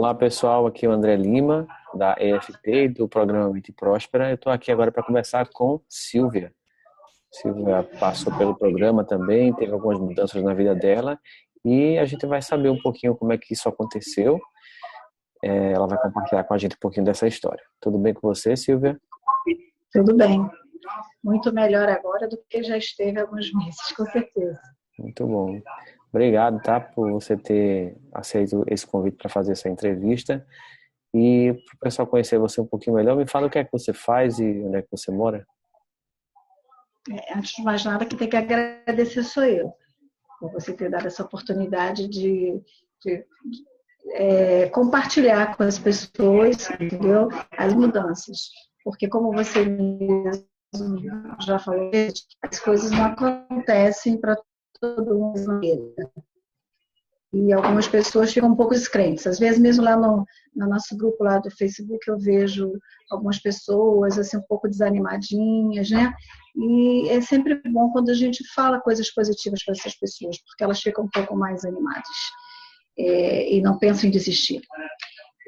Olá pessoal, aqui é o André Lima, da EFT, do programa Mente Próspera. Eu estou aqui agora para conversar com Silvia. Silvia passou pelo programa também, teve algumas mudanças na vida dela e a gente vai saber um pouquinho como é que isso aconteceu. Ela vai compartilhar com a gente um pouquinho dessa história. Tudo bem com você, Silvia? Tudo bem. Muito melhor agora do que já esteve há alguns meses, com certeza. Muito bom. Obrigado, tá, por você ter aceito esse convite para fazer essa entrevista. E para o pessoal conhecer você um pouquinho melhor, me fala o que é que você faz e onde é que você mora. Antes de mais nada, quem tem que agradecer sou eu, por você ter dado essa oportunidade de compartilhar com as pessoas, entendeu? As mudanças. Porque como você mesmo já falou, as coisas não acontecem para todo mundo na vida. E algumas pessoas ficam um pouco descrentes. Às vezes, mesmo lá no nosso grupo lá do Facebook, eu vejo algumas pessoas assim um pouco desanimadinhas, né? E é sempre bom quando a gente fala coisas positivas para essas pessoas, porque elas ficam um pouco mais animadas e não pensam em desistir.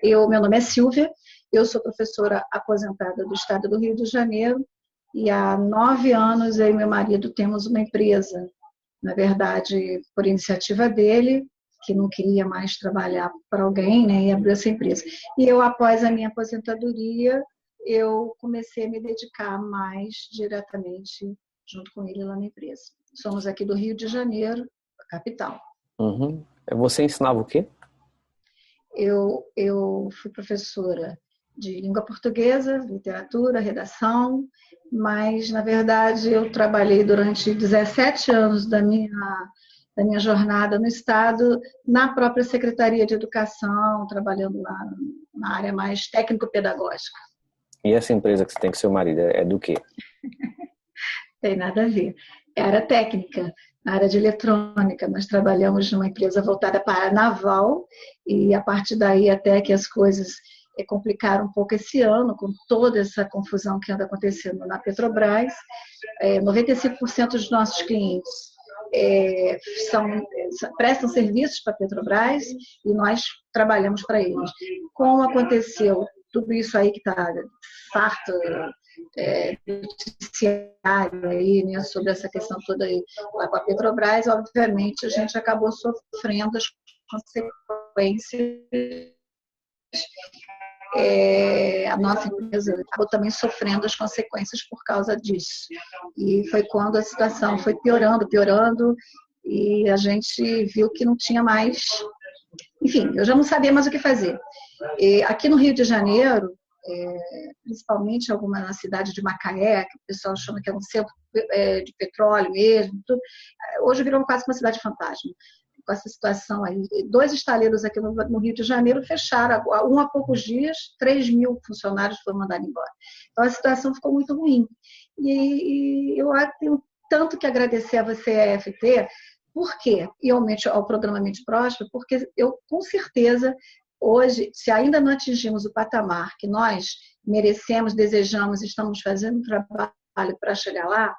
Meu nome é Silvia, eu sou professora aposentada do estado do Rio de Janeiro e há 9 anos eu e meu marido temos uma empresa, na verdade, por iniciativa dele, que não queria mais trabalhar para alguém, né, e abriu essa empresa. E eu, após a minha aposentadoria, eu comecei a me dedicar mais diretamente junto com ele lá na empresa. Somos aqui do Rio de Janeiro, a capital. Uhum. Você ensinava o quê? Eu fui professora de língua portuguesa, literatura, redação, mas, na verdade, eu trabalhei durante 17 anos da minha jornada no Estado, na própria Secretaria de Educação, trabalhando lá na área mais técnico-pedagógica. E essa empresa que você tem com seu marido é do quê? Tem nada a ver. É área técnica, na área de eletrônica. Nós trabalhamos numa empresa voltada para a área naval e, a partir daí, até que as coisas complicaram um pouco esse ano, com toda essa confusão que anda acontecendo na Petrobras. 95% dos nossos clientes prestam serviços para a Petrobras e nós trabalhamos para eles. Como aconteceu tudo isso aí que está farto noticiário aí, né, sobre essa questão toda aí lá com a Petrobras, obviamente a gente acabou sofrendo as consequências. A nossa empresa acabou também sofrendo as consequências por causa disso. E foi quando a situação foi piorando, e a gente viu que não tinha mais... Enfim, eu já não sabia mais o que fazer. Aqui no Rio de Janeiro, principalmente na cidade de Macaé, que o pessoal chama que é um centro de petróleo mesmo, tudo, hoje virou quase uma cidade fantasma. Com essa situação aí. 2 estaleiros aqui no Rio de Janeiro fecharam, há poucos dias, 3 mil funcionários foram mandados embora. Então a situação ficou muito ruim. E eu tenho tanto que agradecer a você, a EFT, porque, e ao programa Mente Próspera, porque eu, com certeza, hoje, se ainda não atingimos o patamar que nós merecemos, desejamos, estamos fazendo um trabalho para chegar lá,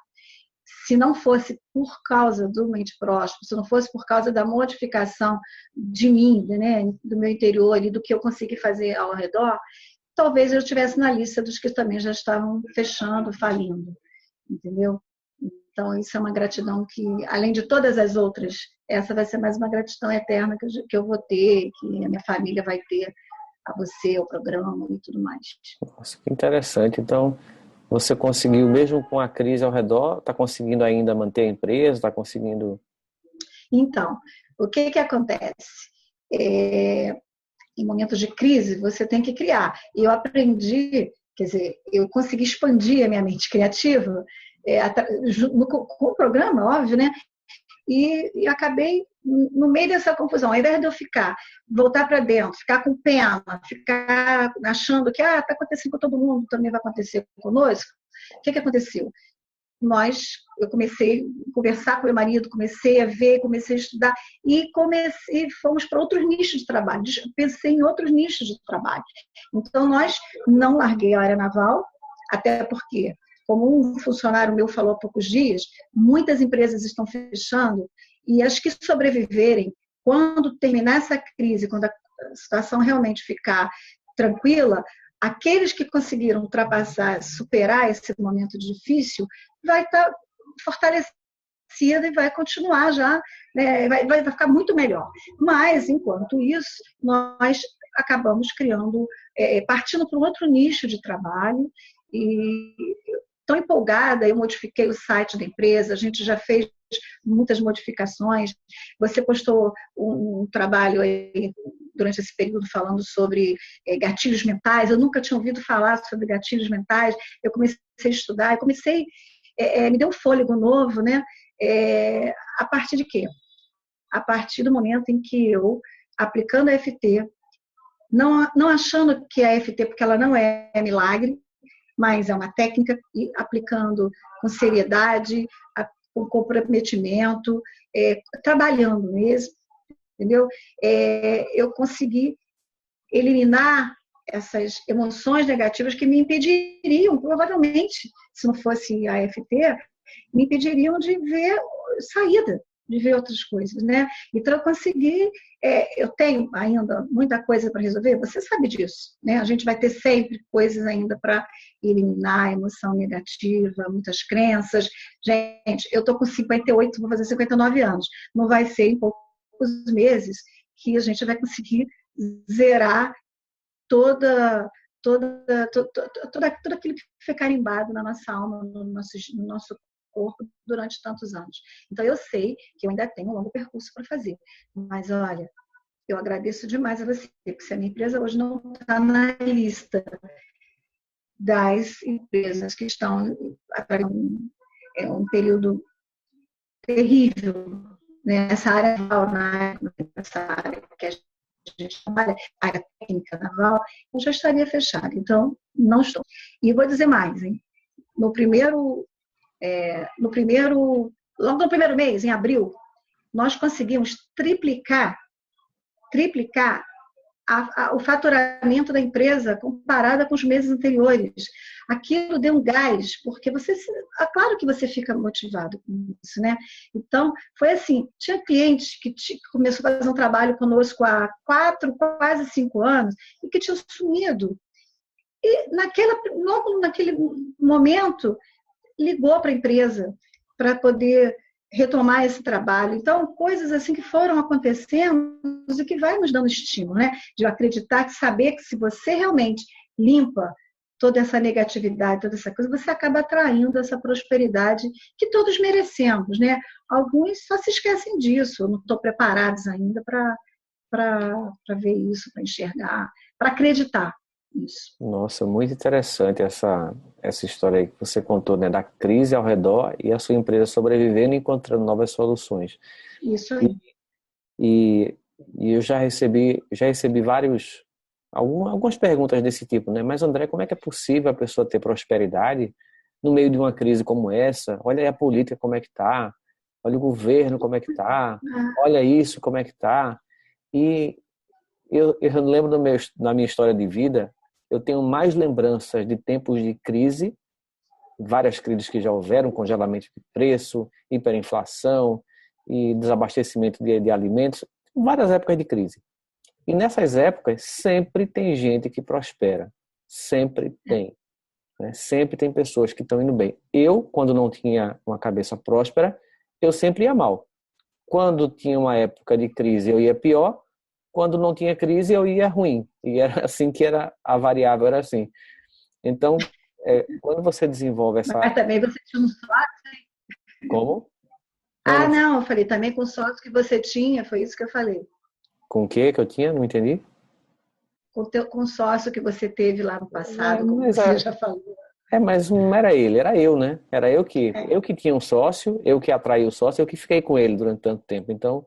se não fosse por causa do Mente Próspera, se não fosse por causa da modificação de mim, né, do meu interior e do que eu consegui fazer ao redor, talvez eu estivesse na lista dos que também já estavam fechando, falindo, entendeu? Então, isso é uma gratidão que, além de todas as outras, essa vai ser mais uma gratidão eterna que eu vou ter, que a minha família vai ter a você, ao programa e tudo mais. Nossa, que interessante. Então, você conseguiu, mesmo com a crise ao redor, está conseguindo ainda manter a empresa, está conseguindo... Então, o que acontece? Em momentos de crise, você tem que criar. E eu aprendi, quer dizer, eu consegui expandir a minha mente criativa com o programa, óbvio, né? E acabei no meio dessa confusão. Ao invés de eu voltar para dentro, ficar com pena, ficar achando que está acontecendo com todo mundo, também vai acontecer conosco, o que aconteceu? Eu comecei a conversar com meu marido, comecei a ver, comecei a estudar e fomos para outros nichos de trabalho. Pensei em outros nichos de trabalho. Então, não larguei a área naval, até porque, como um funcionário meu falou há poucos dias, muitas empresas estão fechando e as que sobreviverem, quando terminar essa crise, quando situação realmente ficar tranquila, aqueles que conseguiram ultrapassar, superar esse momento difícil, vai estar fortalecida e vai continuar já, né, vai ficar muito melhor. Mas, enquanto isso, nós acabamos criando, partindo para um outro nicho de trabalho, e tão empolgada, eu modifiquei o site da empresa, a gente já fez muitas modificações. Você postou um trabalho aí durante esse período falando sobre gatilhos mentais. Eu nunca tinha ouvido falar sobre gatilhos mentais. Eu comecei a estudar, me deu um fôlego novo, né? A partir de quê? A partir do momento em que eu, aplicando a EFT, não achando que a EFT, porque ela não é milagre, mas é uma técnica, e aplicando com seriedade, com comprometimento, trabalhando mesmo, entendeu? Eu consegui eliminar essas emoções negativas que me impediriam, provavelmente, se não fosse a EFT, me impediriam de ver saída, de ver outras coisas, né? Então, eu consegui, eu tenho ainda muita coisa para resolver, você sabe disso, né? A gente vai ter sempre coisas ainda para eliminar, a emoção negativa, muitas crenças. Gente, eu estou com 58, vou fazer 59 anos. Não vai ser em poucos meses que a gente vai conseguir zerar tudo aquilo que foi carimbado na nossa alma, no nosso corpo durante tantos anos. Então, eu sei que eu ainda tenho um longo percurso para fazer. Mas, olha, eu agradeço demais a você, porque se a minha empresa hoje não está na lista das empresas que estão um período terrível, né? Nessa área naval, nessa área que a gente trabalha, a área técnica naval, eu já estaria fechada. Então, não estou. E vou dizer mais, hein? Logo no primeiro mês, em abril, nós conseguimos triplicar o faturamento da empresa comparada com os meses anteriores. Aquilo deu um gás, porque claro que você fica motivado com isso, né? Então, foi assim, tinha clientes que começou a fazer um trabalho conosco há 4, quase 5 anos, e que tinham sumido. E logo naquele momento, ligou para a empresa para poder retomar esse trabalho. Então, coisas assim que foram acontecendo e que vai nos dando estímulo, né? De acreditar, de saber que se você realmente limpa toda essa negatividade, toda essa coisa, você acaba atraindo essa prosperidade que todos merecemos, né? Alguns só se esquecem disso, não estão preparados ainda para ver isso, para enxergar, para acreditar nisso. Nossa, muito interessante essa história aí que você contou, né, da crise ao redor e a sua empresa sobrevivendo e encontrando novas soluções. Isso aí. E eu já recebi algumas perguntas desse tipo, né? Mas, André, como é que é possível a pessoa ter prosperidade no meio de uma crise como essa? Olha aí a política como é que tá, olha o governo como é que tá, olha isso como é que tá. E eu lembro da minha história de vida, eu tenho mais lembranças de tempos de crise, várias crises que já houveram, congelamento de preço, hiperinflação e desabastecimento de alimentos, várias épocas de crise. E nessas épocas sempre tem gente que prospera, sempre tem, né? Sempre tem pessoas que estão indo bem. Eu, quando não tinha uma cabeça próspera, eu sempre ia mal. Quando tinha uma época de crise, eu ia pior. Quando não tinha crise, eu ia ruim. E era assim que era a variável, era assim. Então, quando você desenvolve essa... Mas também você tinha um sócio? Como? Não, eu falei também com o sócio que você tinha, foi isso que eu falei. Com o que eu tinha? Não entendi. Com o sócio que você teve lá no passado, como você já falou. Mas não era ele, era eu, né? Era eu que tinha um sócio, eu que atraí o sócio, eu que fiquei com ele durante tanto tempo. Então,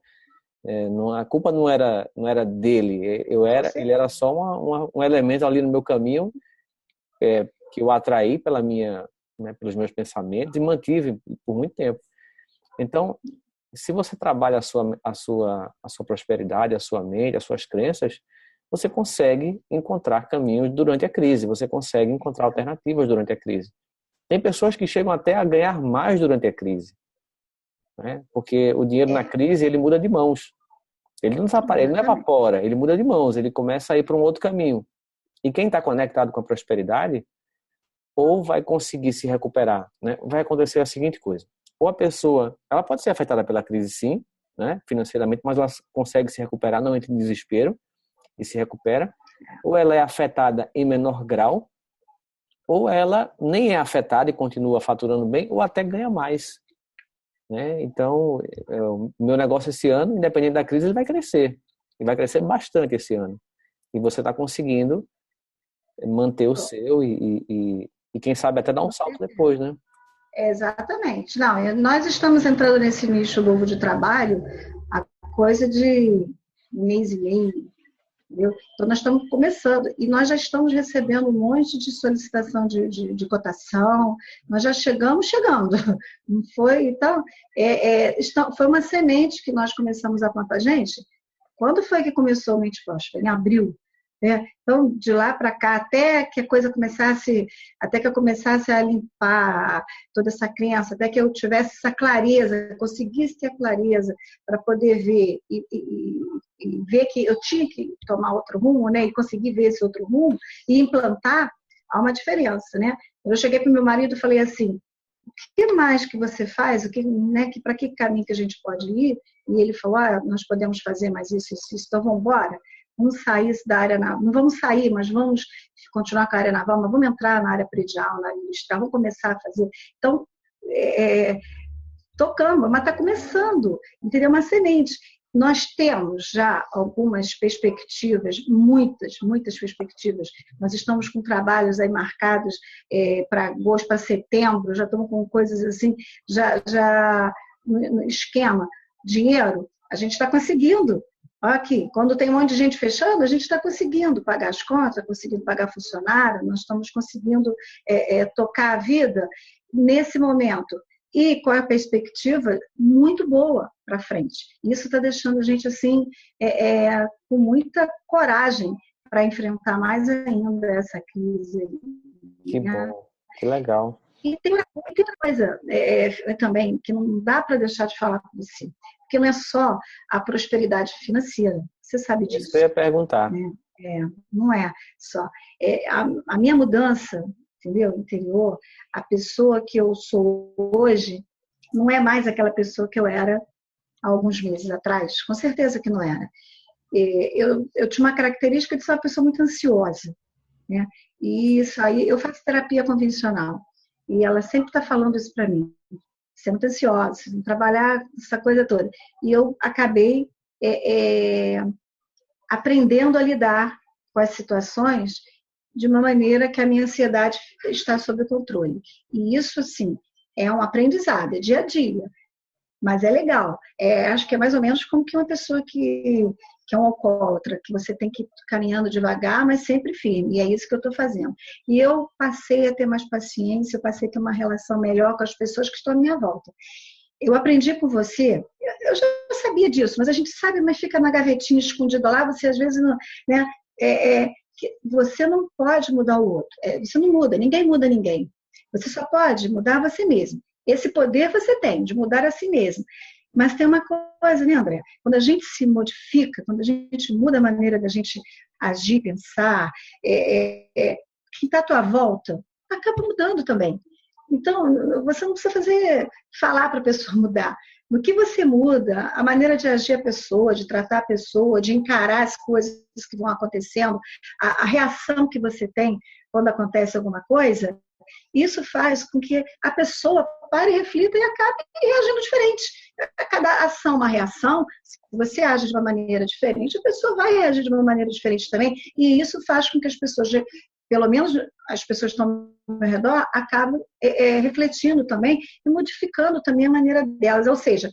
a culpa não era dele, ele era só um elemento ali no meu caminho que eu atraí pelos meus pensamentos e mantive por muito tempo. Então, se você trabalha a sua prosperidade, a sua mente, as suas crenças, você consegue encontrar caminhos durante a crise, você consegue encontrar alternativas durante a crise. Tem pessoas que chegam até a ganhar mais durante a crise, né? Porque o dinheiro na crise, ele muda de mãos. Ele não evapora, ele muda de mãos, ele começa a ir para um outro caminho. E quem está conectado com a prosperidade, ou vai conseguir se recuperar, né? Vai acontecer a seguinte coisa: ou a pessoa, ela pode ser afetada pela crise, sim, né? Financeiramente, mas ela consegue se recuperar, não entra em desespero e se recupera. Ou ela é afetada em menor grau, ou ela nem é afetada e continua faturando bem, ou até ganha mais, né? Então, o meu negócio esse ano, independente da crise, ele vai crescer. Ele vai crescer bastante esse ano. E você está conseguindo manter o seu e quem sabe até dar um salto depois, né? Exatamente. Não, nós estamos entrando nesse nicho novo de trabalho há coisa de um mês e meio, entendeu? Então, nós estamos começando e nós já estamos recebendo um monte de solicitação de cotação, nós já chegando, não foi? Então, foi uma semente que nós começamos a plantar. Gente, quando foi que começou o Mente Próspera? Em abril. Então, de lá para cá, até que eu começasse a limpar toda essa crença, até que eu tivesse essa clareza, conseguisse ter a clareza para poder ver e ver que eu tinha que tomar outro rumo, né? E conseguir ver esse outro rumo e implantar, há uma diferença, né? Eu cheguei para o meu marido e falei assim: o que mais que você faz? Para que caminho que a gente pode ir? E ele falou: nós podemos fazer mais isso, então vamos embora. Vamos sair da área naval, não vamos sair, mas vamos continuar com a área naval, mas vamos entrar na área predial, na área industrial, vamos começar a fazer. Então, tocamos, mas está começando, entendeu? Uma semente. Nós temos já algumas perspectivas, muitas perspectivas. Nós estamos com trabalhos aí marcados para agosto, para setembro, já estamos com coisas assim, já no esquema. Dinheiro, a gente está conseguindo. Aqui, quando tem um monte de gente fechando, a gente está conseguindo pagar as contas, conseguindo pagar funcionário, nós estamos conseguindo tocar a vida nesse momento. E com a perspectiva muito boa para frente. Isso está deixando a gente assim com muita coragem para enfrentar mais ainda essa crise. Que bom, que legal. E tem uma coisa também que não dá para deixar de falar com você, porque não é só a prosperidade financeira, você sabe disso. Isso que eu ia perguntar. Não é só. A minha mudança, entendeu? Interior, a pessoa que eu sou hoje não é mais aquela pessoa que eu era há alguns meses atrás, com certeza que não era. Eu tinha uma característica de ser uma pessoa muito ansiosa, né? E isso aí, eu faço terapia convencional. E ela sempre está falando isso para mim. Você é muito ansiosa, não trabalhar essa coisa toda. E eu acabei aprendendo a lidar com as situações de uma maneira que a minha ansiedade está sob controle. E isso, sim, é um aprendizado, é dia a dia. Mas é legal. Acho que é mais ou menos como que uma pessoa que é um alcoólatra, que você tem que ir caminhando devagar, mas sempre firme. E é isso que eu estou fazendo. E eu passei a ter mais paciência, eu passei a ter uma relação melhor com as pessoas que estão à minha volta. Eu aprendi com você, eu já sabia disso, mas a gente sabe, mas fica na gavetinha escondida lá, você às vezes não, né? Você não pode mudar o outro. Você não muda, ninguém muda ninguém. Você só pode mudar você mesmo. Esse poder você tem, de mudar a si mesmo. Mas tem uma coisa, né, André? Quando a gente se modifica, quando a gente muda a maneira da gente agir, pensar, quem está à tua volta acaba mudando também. Então, você não precisa falar para a pessoa mudar. No que você muda, a maneira de agir a pessoa, de tratar a pessoa, de encarar as coisas que vão acontecendo, a reação que você tem quando acontece alguma coisa, isso faz com que a pessoa pare, reflita e acabe reagindo diferente. Cada ação, uma reação, se você age de uma maneira diferente, a pessoa vai reagir de uma maneira diferente também, e isso faz com que as pessoas, pelo menos as pessoas que estão ao meu redor, acabam refletindo também e modificando também a maneira delas. Ou seja,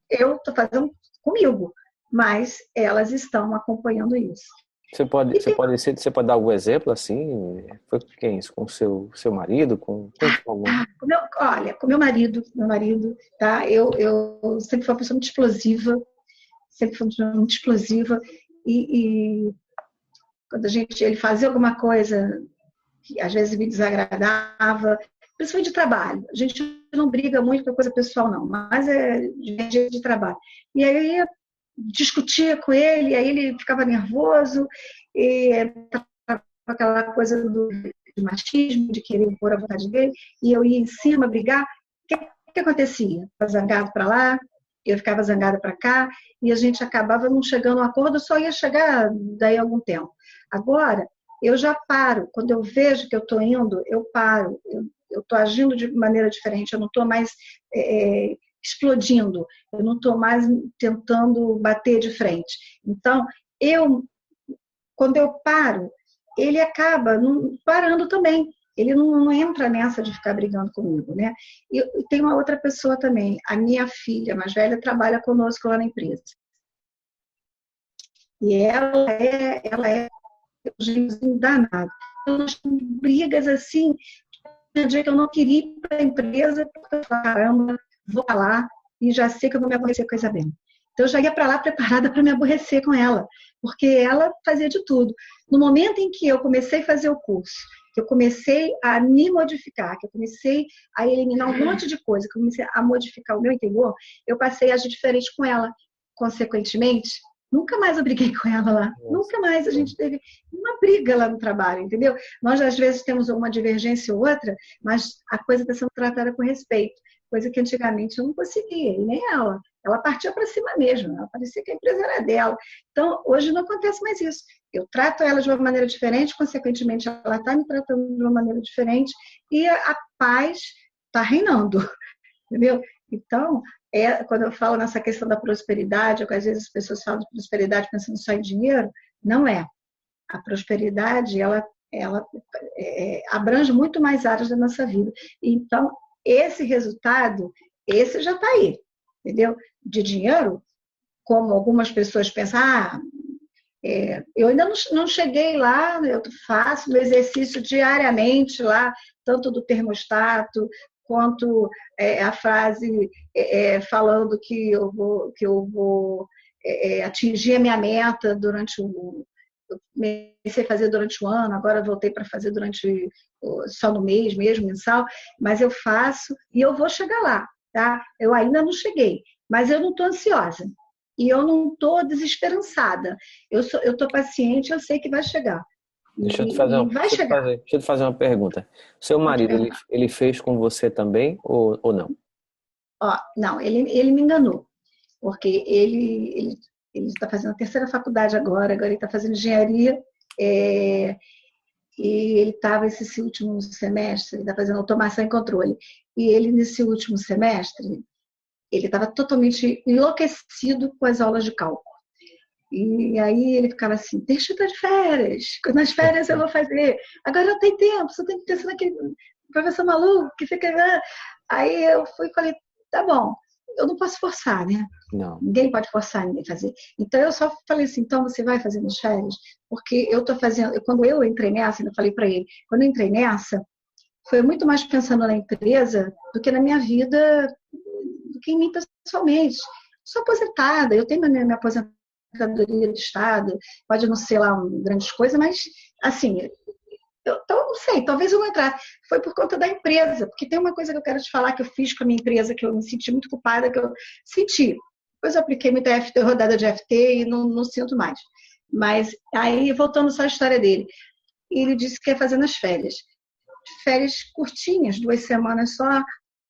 eu estou fazendo comigo, mas elas estão acompanhando isso. Você pode dar algum exemplo assim? Foi com quem isso? Com o seu marido? Com algum? Olha, com meu marido, tá? Eu sempre fui uma pessoa muito explosiva, e quando ele fazia alguma coisa que às vezes me desagradava, principalmente de trabalho. A gente não briga muito por coisa pessoal, não, mas é de trabalho. E aí discutia com ele, aí ele ficava nervoso, e aquela coisa do machismo, de querer impor a vontade dele, e eu ia em cima brigar. O que acontecia? Ficava zangado para lá, eu ficava zangada para cá, e a gente acabava não chegando a um acordo, só ia chegar daí a algum tempo. Agora, eu já paro. Quando eu vejo que eu estou indo, eu paro. Eu estou agindo de maneira diferente, eu não estou mais explodindo, eu não estou mais tentando bater de frente. Então, quando eu paro, ele acaba parando também. Ele não entra nessa de ficar brigando comigo, né? E tem uma outra pessoa também, a minha filha mais velha trabalha conosco lá na empresa. E ela é um gêniozinho danado. Então, nós temos brigas assim, no dia que eu não queria ir para a empresa, porque eu falava, caramba, vou para lá e já sei que eu vou me aborrecer com a Isabela. Então, eu já ia para lá preparada para me aborrecer com ela, porque ela fazia de tudo. No momento em que eu comecei a fazer o curso, que eu comecei a me modificar, que eu comecei a eliminar um monte de coisa, que eu comecei a modificar o meu interior, eu passei a agir diferente com ela. Consequentemente, nunca mais eu briguei com ela lá. Nossa. Nunca mais a gente teve uma briga lá no trabalho, entendeu? Nós, às vezes, temos uma divergência ou outra, mas a coisa está sendo tratada com respeito, coisa que antigamente eu não conseguia, e nem ela. Ela partia para cima mesmo, ela parecia que a empresa era dela. Então, hoje não acontece mais isso. Eu trato ela de uma maneira diferente, consequentemente, ela está me tratando de uma maneira diferente, e a paz está reinando, entendeu? Então, quando eu falo nessa questão da prosperidade, ou que às vezes as pessoas falam de prosperidade pensando só em dinheiro, não é. A prosperidade, ela abrange muito mais áreas da nossa vida. Então, esse resultado, esse já está aí, entendeu? De dinheiro, como algumas pessoas pensam, eu ainda não cheguei lá, eu faço o exercício diariamente lá, tanto do termostato, quanto a frase falando que eu vou atingir a minha meta durante eu comecei a fazer durante o ano, agora voltei para fazer só no mês mesmo, mensal, mas eu faço e eu vou chegar lá, tá? Eu ainda não cheguei, mas eu não estou ansiosa e eu não estou desesperançada. Eu estou paciente, eu sei que vai chegar. Deixa eu te fazer uma pergunta. Seu marido, ele fez com você também ou não? Não, ele me enganou, porque ele está fazendo a terceira faculdade agora ele está fazendo engenharia, e ele estava esse último semestre, ele está fazendo automação e controle, e ele nesse último semestre, ele estava totalmente enlouquecido com as aulas de cálculo. E aí ele ficava assim, deixa eu estar de férias, nas férias eu vou fazer, agora não tem tempo, só tem que pensar naquele professor maluco que fica... Aí eu fui e falei, tá bom, eu não posso forçar, né? Não. Ninguém pode forçar ninguém a fazer. Então eu só falei assim, então você vai fazer nas férias? Porque eu estou fazendo, quando eu entrei nessa, eu falei para ele, quando eu entrei nessa, foi muito mais pensando na empresa do que na minha vida, do que em mim pessoalmente. Sou aposentada, eu tenho minha aposentadoria do Estado, pode não ser lá grandes coisas, mas assim, então não sei, talvez eu não entrar. Foi por conta da empresa, porque tem uma coisa que eu quero te falar que eu fiz com a minha empresa, que eu me senti muito culpada, que eu senti. Depois eu apliquei muita rodada de FT e não sinto mais. Mas aí, voltando só à história dele, ele disse que quer fazer nas férias. Férias curtinhas, 2 semanas só,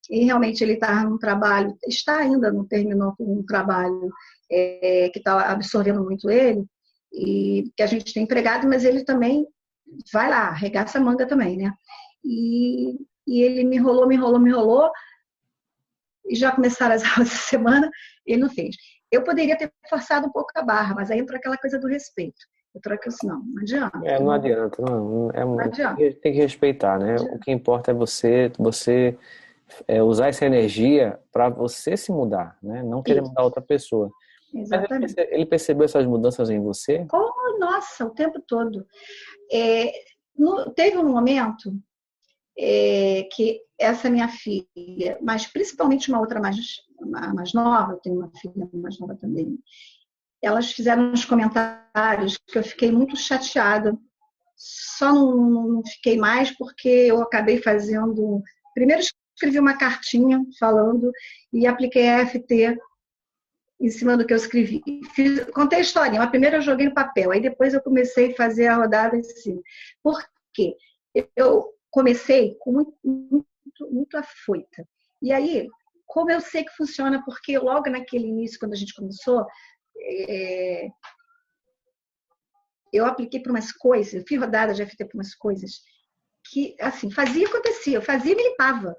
e realmente ele está num trabalho, está ainda, não terminou com um trabalho que está absorvendo muito ele, e que a gente tem empregado, mas ele também vai lá, arregaça a manga também, né? E ele me enrolou, e já começaram as aulas essa semana, e ele não fez. Eu poderia ter forçado um pouco a barra, mas aí entrou aquela coisa do respeito. Eu troquei assim, não adianta. Não adianta, não adianta. Tem que respeitar, né? O que importa é você usar essa energia para você se mudar, né? Não querer mudar outra pessoa. Exatamente. Mas ele percebeu essas mudanças em você? Oh, nossa, o tempo todo. Teve um momento que essa minha filha, mas principalmente uma outra mais nova, eu tenho uma filha mais nova também, elas fizeram uns comentários que eu fiquei muito chateada. Só não fiquei mais porque eu acabei fazendo... Primeiro escrevi uma cartinha falando e apliquei a FT em cima do que eu escrevi. Contei a historinha, mas primeiro eu joguei no papel, aí depois eu comecei a fazer a rodada em cima. Por quê? Eu comecei com muito afoita. E aí, como eu sei que funciona, porque logo naquele início, quando a gente começou, eu apliquei para umas coisas, eu fiz rodada de FT para umas coisas que, assim, fazia e acontecia, eu fazia e me limpava.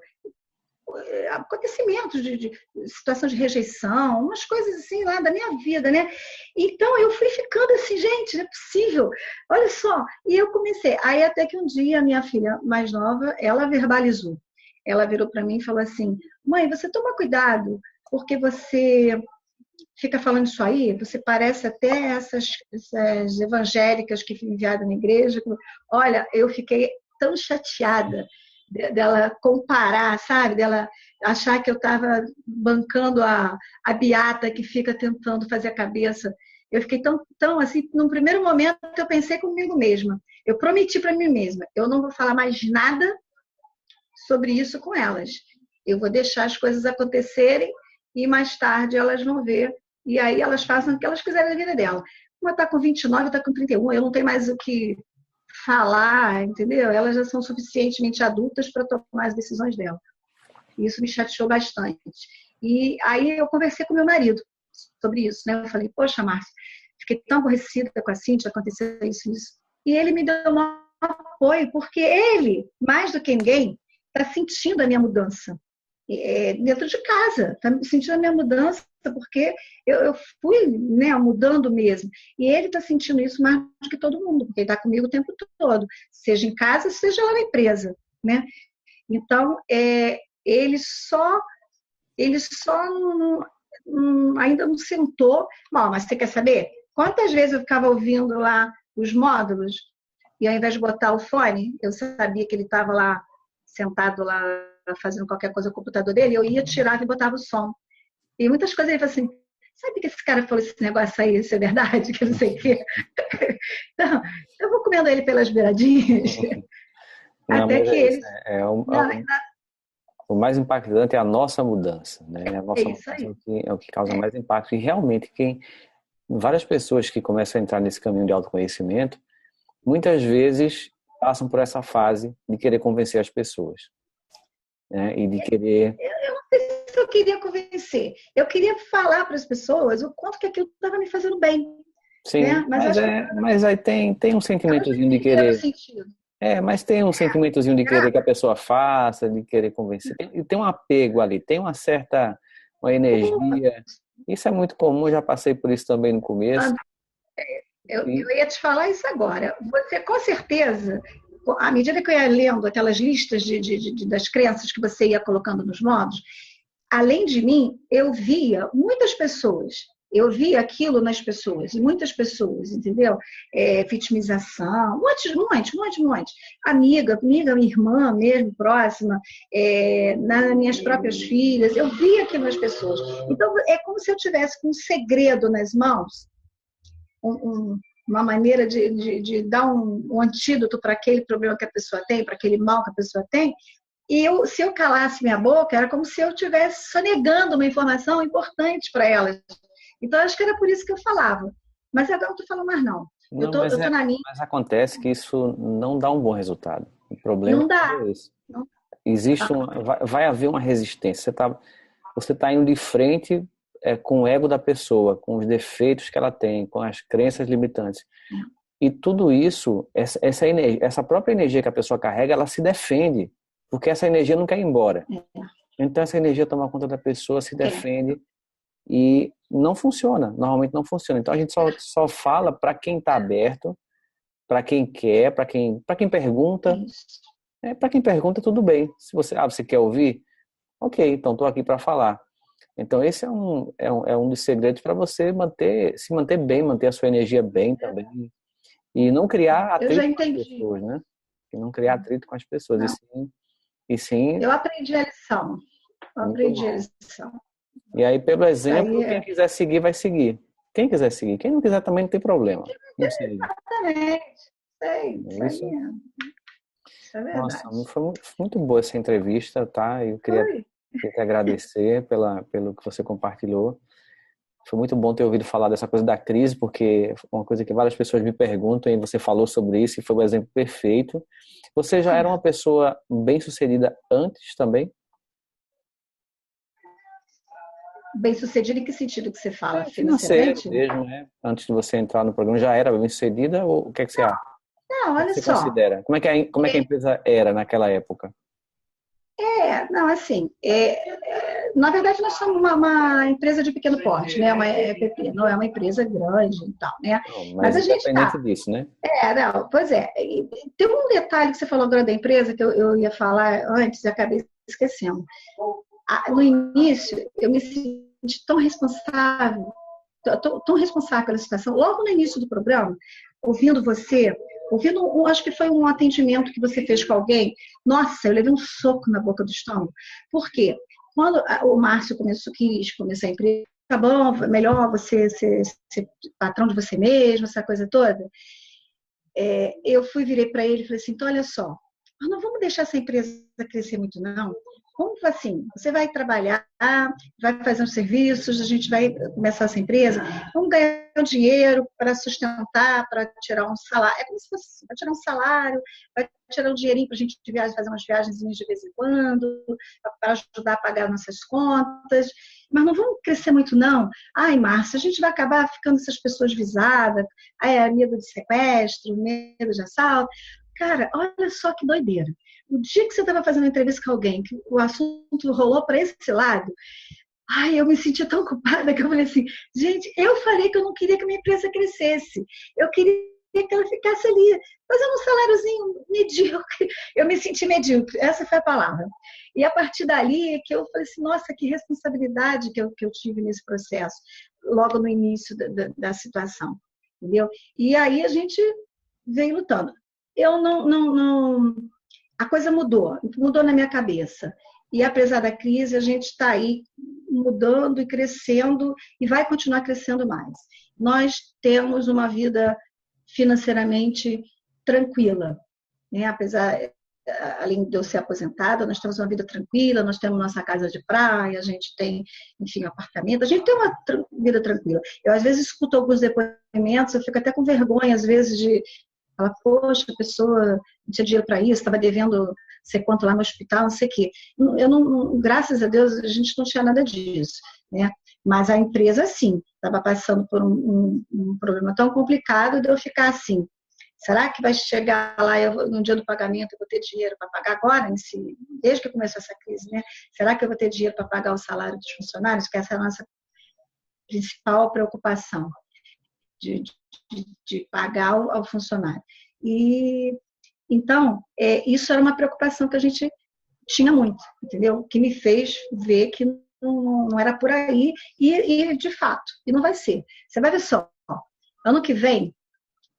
Acontecimentos de situação de rejeição, umas coisas assim lá da minha vida, né? Então eu fui ficando assim, gente, não é possível, olha só. E eu comecei, aí até que um dia a minha filha mais nova, ela verbalizou. Ela virou para mim e falou assim: mãe, você toma cuidado, porque você fica falando isso aí, você parece até essas evangélicas que enviaram na igreja. Olha, eu fiquei tão chateada dela comparar, sabe? Dela achar que eu estava bancando a beata que fica tentando fazer a cabeça. Eu fiquei tão assim, num primeiro momento eu pensei comigo mesma. Eu prometi para mim mesma, eu não vou falar mais nada sobre isso com elas. Eu vou deixar as coisas acontecerem e mais tarde elas vão ver. E aí elas fazem o que elas quiserem na vida dela. Uma está com 29, está com 31, eu não tenho mais o que falar, entendeu? Elas já são suficientemente adultas para tomar as decisões dela. Isso me chateou bastante. E aí eu conversei com meu marido sobre isso, né? Eu falei, poxa, Márcia, fiquei tão aborrecida com a Cíntia, aconteceu isso. E ele me deu um apoio, porque ele, mais do que ninguém, está sentindo a minha mudança. Dentro de casa, está sentindo a minha mudança, porque eu fui, né, mudando mesmo. E ele está sentindo isso mais do que todo mundo, porque ele está comigo o tempo todo, seja em casa, seja lá na empresa, né? Então, ainda não sentou. Bom, mas você quer saber? Quantas vezes eu ficava ouvindo lá os módulos e ao invés de botar o fone, eu sabia que ele estava lá sentado lá fazendo qualquer coisa no computador dele, eu ia, tirava e botava o som. E muitas coisas ele falou assim, sabe que esse cara falou esse negócio aí, isso é verdade, que não sei o quê. Então, eu vou comendo ele pelas beiradinhas, Não, até que ele... O mais impactante é a nossa mudança, né? A nossa isso mudança aí. é o que causa mais impacto. E realmente, várias pessoas que começam a entrar nesse caminho de autoconhecimento, muitas vezes passam por essa fase de querer convencer as pessoas, né? E de querer... Eu não sei se eu queria convencer. Eu queria falar para as pessoas o quanto que aquilo estava me fazendo bem. Sim, Né? mas aí tem um sentimentozinho de querer... Mas tem um sentimentozinho de querer que a pessoa faça, de querer convencer. Tem um apego ali, tem uma energia. Isso é muito comum, eu já passei por isso também no começo. Eu ia te falar isso agora. Você, com certeza, à medida que eu ia lendo aquelas listas das crenças que você ia colocando nos modos, além de mim, eu via muitas pessoas. Eu via aquilo nas pessoas, muitas pessoas, entendeu? Vitimização, um monte. Amiga, minha irmã mesmo, próxima, nas minhas próprias filhas, eu via aquilo nas pessoas. Então, é como se eu tivesse com um segredo nas mãos, uma maneira de dar um antídoto para aquele problema que a pessoa tem, para aquele mal que a pessoa tem. E se eu calasse minha boca, era como se eu estivesse sonegando uma informação importante para elas. Então, acho que era por isso que eu falava. Mas agora não estou falando mais, não. Eu tô na minha. Mas acontece que isso não dá um bom resultado. O problema Não dá. é esse. Vai haver uma resistência. Você tá indo de frente com o ego da pessoa, com os defeitos que ela tem, com as crenças limitantes. E tudo isso, essa própria energia que a pessoa carrega, ela se defende, porque essa energia não quer ir embora. Então essa energia toma conta da pessoa, se defende e não funciona. Normalmente não funciona. Então a gente só fala para quem está aberto, para quem quer, para quem pergunta. Para quem pergunta, tudo bem. Se você quer ouvir, ok, então estou aqui para falar. Então esse é um dos segredos para você se manter bem, manter a sua energia bem também. E não criar atrito com as pessoas, né? E não criar atrito com as pessoas. E sim. Eu aprendi a lição. E aí, pelo exemplo, quem quiser seguir, vai seguir. Quem quiser seguir. Quem não quiser também não tem problema. Não sei. Exatamente. Isso é verdade. Nossa, foi muito boa essa entrevista, tá? Eu queria te agradecer pelo que você compartilhou. Foi muito bom ter ouvido falar dessa coisa da crise, porque é uma coisa que várias pessoas me perguntam e você falou sobre isso e foi um exemplo perfeito. Você já era uma pessoa bem-sucedida antes também? Bem-sucedido em que sentido que você fala? Financeiro Financeiramente? mesmo, né? Antes de você entrar no programa, já era bem-sucedida ou o que é que você acha? Não, O que olha você só. considera? Como é que a empresa era naquela época? Não, assim, na verdade nós somos uma empresa de pequeno porte, né? Uma EPP, não é uma empresa grande e tal, né? Não, Mas mas a gente independente disso, né? não, pois é. E tem um detalhe que você falou agora da empresa que eu ia falar antes e acabei esquecendo. No início, eu me senti tão responsável, tão responsável pela situação. Logo no início do programa, ouvindo você, acho que foi um atendimento que você fez com alguém. Nossa, eu levei um soco na boca do estômago. Por quê? Quando o Márcio quis começar a empresa, tá bom, melhor você ser patrão de você mesmo, essa coisa toda. Eu virei para ele e falei assim, então olha só, nós não vamos deixar essa empresa crescer muito não. Como assim? Você vai trabalhar, vai fazer uns serviços, a gente vai começar essa empresa, vamos ganhar dinheiro para sustentar, para tirar um salário. É como se fosse assim, vai tirar um salário, vai tirar um dinheirinho para a gente fazer umas viagens de vez em quando, para ajudar a pagar nossas contas. Mas não vamos crescer muito, não. Ai, Márcia, a gente vai acabar ficando essas pessoas visadas, medo de sequestro, medo de assalto. Cara, olha só que doideira. O dia que você estava fazendo uma entrevista com alguém, que o assunto rolou para esse lado, eu me senti tão culpada que eu falei assim, gente, eu falei que eu não queria que a minha empresa crescesse. Eu queria que ela ficasse ali, fazendo um saláriozinho medíocre. Eu me senti medíocre, essa foi a palavra. E a partir dali é que eu falei assim, nossa, que responsabilidade que eu tive nesse processo, logo no início da situação, entendeu? E aí a gente veio lutando. Eu não a coisa mudou na minha cabeça. E apesar da crise, a gente está aí mudando e crescendo e vai continuar crescendo mais. Nós temos uma vida financeiramente tranquila, né? Além de eu ser aposentada, nós temos uma vida tranquila, nós temos nossa casa de praia, a gente tem, enfim, apartamento, a gente tem uma vida tranquila. Eu, às vezes, escuto alguns depoimentos, eu fico até com vergonha, às vezes, de falar, poxa, a pessoa não tinha dinheiro para isso, estava devendo não sei quanto lá no hospital, não sei o quê. Graças a Deus, a gente não tinha nada disso, né? Mas a empresa, sim, estava passando por um problema tão complicado de eu ficar assim, será que vai chegar lá, no dia do pagamento, eu vou ter dinheiro para pagar agora, desde que começou essa crise, né? Será que eu vou ter dinheiro para pagar o salário dos funcionários? Que essa é a nossa principal preocupação, de pagar ao funcionário. E, então, isso era uma preocupação que a gente tinha muito, entendeu? Que me fez ver que não era por aí, e de fato, e não vai ser. Você vai ver só, ano que vem,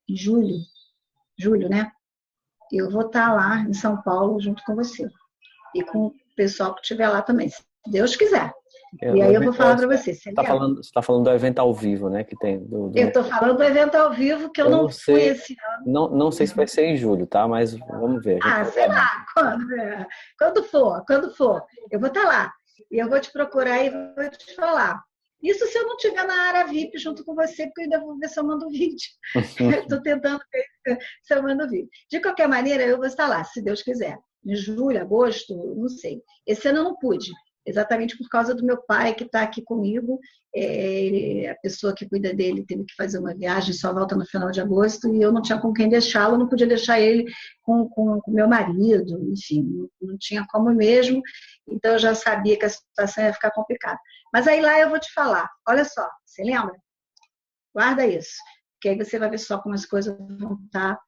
em julho, né? Eu vou estar lá em São Paulo junto com você. E com o pessoal que estiver lá também, se Deus quiser. E aí eu vou falar para você. Você está falando do evento ao vivo, né? Que tem Eu estou falando do evento ao vivo que eu não fui esse ano. Não sei se vai ser em julho, tá? Mas vamos ver. Sei lá, quando for. Eu vou estar lá. E eu vou te procurar e vou te falar. Isso se eu não estiver na área VIP junto com você, porque eu ainda vou ver se eu mando vídeo. Estou tentando ver se eu mando vídeo. De qualquer maneira, eu vou estar lá, se Deus quiser. Em julho, agosto, não sei. Esse ano eu não pude, exatamente por causa do meu pai que está aqui comigo. A pessoa que cuida dele teve que fazer uma viagem, só volta no final de agosto, e eu não tinha com quem deixá-lo, não podia deixar ele com meu marido, enfim, não tinha como mesmo, então eu já sabia que a situação ia ficar complicada. Mas aí lá eu vou te falar, olha só, você lembra? Guarda isso, porque aí você vai ver só como as coisas vão estar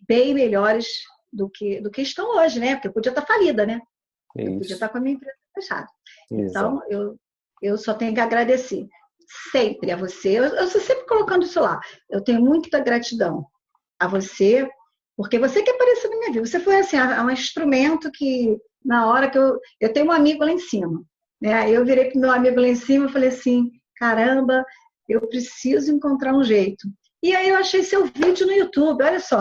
bem melhores do que estão hoje, né? Porque eu podia estar falida, né? Eu podia estar com a minha empresa fechada. Então, eu só tenho que agradecer sempre a você. Eu estou sempre colocando isso lá. Eu tenho muita gratidão a você, porque você que apareceu na minha vida. Você foi assim, um instrumento que, na hora que eu tenho um amigo lá em cima, né? Aí eu virei para o meu amigo lá em cima e falei assim, caramba, eu preciso encontrar um jeito. E aí eu achei seu vídeo no YouTube, olha só.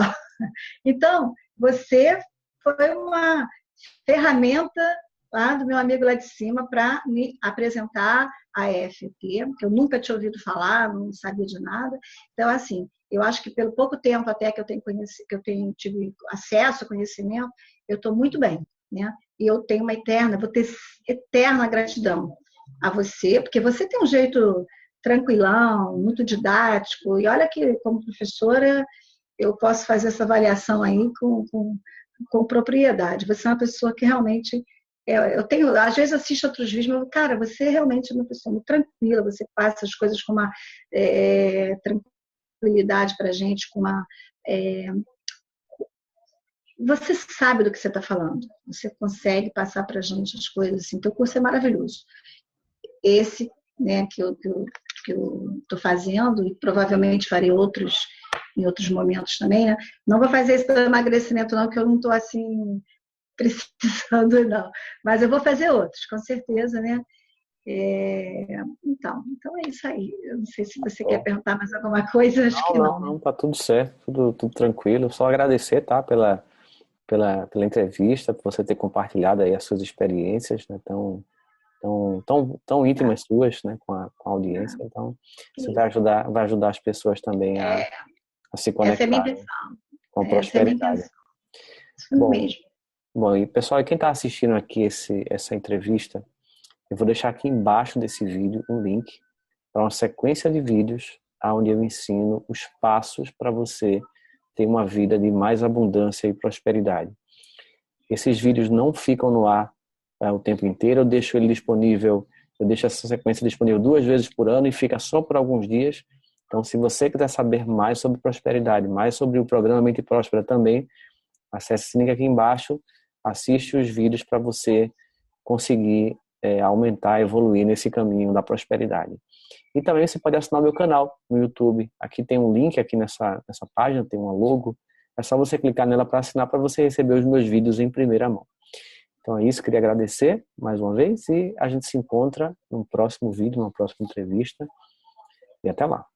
Então, você foi uma ferramenta lá do meu amigo lá de cima para me apresentar a EFT, que eu nunca tinha ouvido falar, não sabia de nada. Então, assim, eu acho que pelo pouco tempo até que eu tenho tive acesso ao conhecimento, eu estou muito bem, né? E eu tenho vou ter eterna gratidão a você, porque você tem um jeito tranquilão, muito didático, e olha que como professora eu posso fazer essa avaliação aí com propriedade. Você é uma pessoa que realmente eu tenho, às vezes assisto outros vídeos, mas, cara, você realmente é uma pessoa muito tranquila, você passa as coisas com uma tranquilidade para a gente, com uma. Você sabe do que você está falando, você consegue passar para a gente as coisas assim. Então, o curso é maravilhoso. Esse, né, que eu estou fazendo, e provavelmente farei outros em outros momentos também, né? Não vou fazer esse do emagrecimento, não, que eu não estou assim precisando, não. Mas eu vou fazer outros, com certeza, né? Então é isso aí. Eu não sei se você quer perguntar mais alguma coisa, acho que não. Não, tá tudo certo, tudo tranquilo. Só agradecer, tá, pela entrevista, por você ter compartilhado aí as suas experiências, né, tão íntimas suas, né, com a audiência. Então, isso vai ajudar as pessoas também a se Essa é a minha conectarem intenção. com a Essa é a minha prosperidade. intenção. Isso Bom, mesmo. bom, e pessoal, quem está assistindo aqui essa entrevista, eu vou deixar aqui embaixo desse vídeo um link para uma sequência de vídeos onde eu ensino os passos para você ter uma vida de mais abundância e prosperidade. Esses vídeos não ficam no ar o tempo inteiro, eu deixo ele disponível, eu deixo essa sequência disponível 2 vezes por ano e fica só por alguns dias. Então, se você quiser saber mais sobre prosperidade, mais sobre o programa Mente Próspera também, acesse esse link aqui embaixo, assiste os vídeos para você conseguir aumentar, evoluir nesse caminho da prosperidade. E também você pode assinar o meu canal no YouTube. Aqui tem um link aqui nessa página, tem uma logo. É só você clicar nela para assinar para você receber os meus vídeos em primeira mão. Então é isso, queria agradecer mais uma vez e a gente se encontra no próximo vídeo, numa próxima entrevista. E até lá.